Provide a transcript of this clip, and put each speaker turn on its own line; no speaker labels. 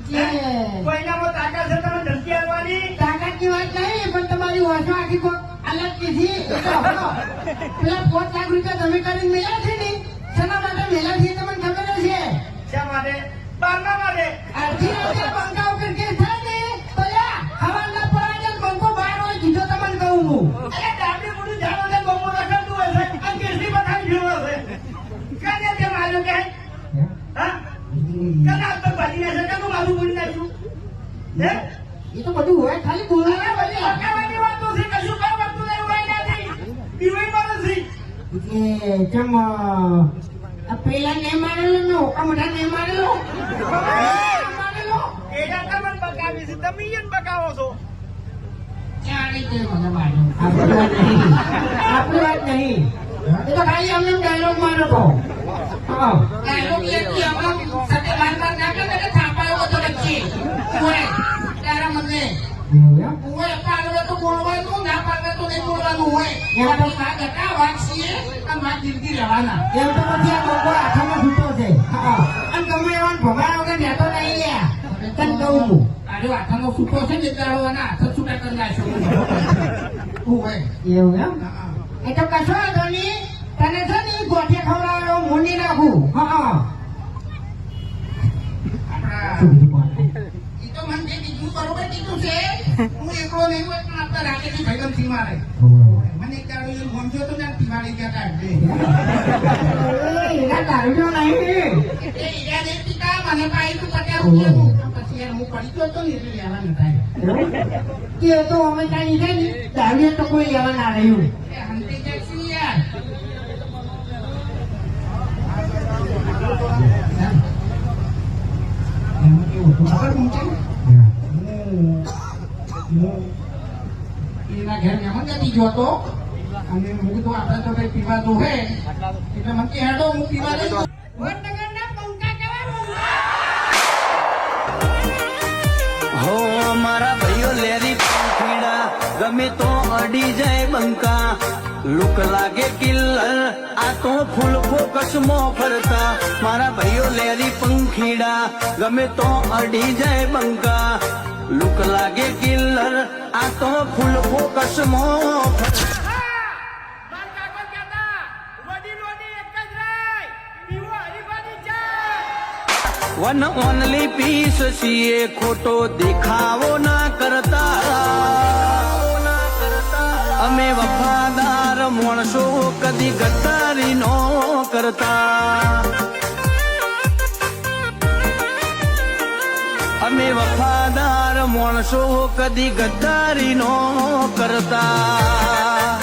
કોઈનામાં તાકાત છે તમે ધમકી આપવાની?
તાકાતની વાત નહીં, પણ તમારી વાસો આખી કોક અલગ કીધી. પેલા 5 લાખ રૂપિયા તમે કરીને મેળ્યા છે ને, શેના માટે મેળ્યા છે તમને ખબર છે?
શા માટે? બારમા માટે.
અડધી રાતે બંકા ઉપર કેસ થાય ને, તો હવાના પરાજન બંકો બહાર હોય કીધો તમને કહું હું.
અરે ડાબી મોઢું જાણો ને બહુ રખડતું હોય છે અને કેસરી બતાવી ફેરવો છે. કાને તે માર્યો કે? હા? કાને આજ તો ભાજી નાખે કે તું માથું બોલી નાખ્યું? હે?
એ તો બધું હોય, ખાલી બોલવાના બધી
હકાવાની વાતો છે, કશું કઈ વસ્તુ નહીં હોય નથી. પીવાય મારે છે.
એટલે ચમ પેલા ને મારેલો ને ઓકા મોઢા ને મારેલો મારેલો
એના તમને બકાવી છે, તમે ઈયન બકાવો છો.
ક્યાં રીતે મને માર્યો? આપણી વાત નહીં, એ તો ખાલી અમને ડાયલોગ મારો તો. હા, ડાયલોગ લેતી હમણાં સાથે બાર નાખે ને કે થાપાયો હતો વચ્ચે ઓય તારા મને ઓય પાડવે તો બોલવાનું, ના પાડવે તો નહીં બોલવાનું હોય. એવા તો ના ગટા વાત છીએ અને વાત દિલથી રહેવાના. એમ તો પછી આ લોકો આખામાં છૂટો છે. હા, અને ગમે એવા ભમાયા વગર રહેતો નહીં લ્યા. તને કહું હું આરે આખામાં છૂટો છે ને દાડવાના હાથ છૂટા કરી નાખ્યો. એવું એમ? એ તો કશો વાંધો નહીં, તને છે ને ગોઠે ખવડાવ્યો મૂંડી નાખું. હા, એ તો મને જે બીજું બરોબર કીધું છે, હું એકલો નહીં હોય પણ આપણા રાકેશની ભાઈબંધ થી મારે મને એક દાડો એવું ગમજો તો ને પીવાડી ગયા કાઢે એના દારૂ નહીં એટલે ઈરા દે પિતા મને પાઈ તું ₹50 પછી યાર હું પડી ગયો તો ને એટલે લેવા ન થાય કે તો અમે કાઈ છે ને દારૂ તો કોઈ લેવા ના રહ્યું હંતી જેક્સી યાર એના ઘેર મહેમાન જતી ગયો હતો અને મેં કીધું આપણે તો કઈ પીવા દો હે એટલે મને કે હેડો હું પીવા દઈ
હો મારા ભાઈઓ લેરી પંખીડા ગમે તો અડી જાય બંકા લુક લાગે કિલ્લર આ તો ફૂલ ફોકસ માં ફરતા મારા ભાઈઓ લેરી પંખીડા ગમે તો અડી જાય બંકા લુક લાગે કિલ્લર આ તો ફૂલ ફોકસ માં ફરતા વન ઓનલી પીસ છીએ ખોટો દેખાવો ના કરતા અમે વફાદાર માણસો કદી ગદ્દારી નો કરતા અમે વફાદાર માણસો કદી ગદ્દારી નો કરતા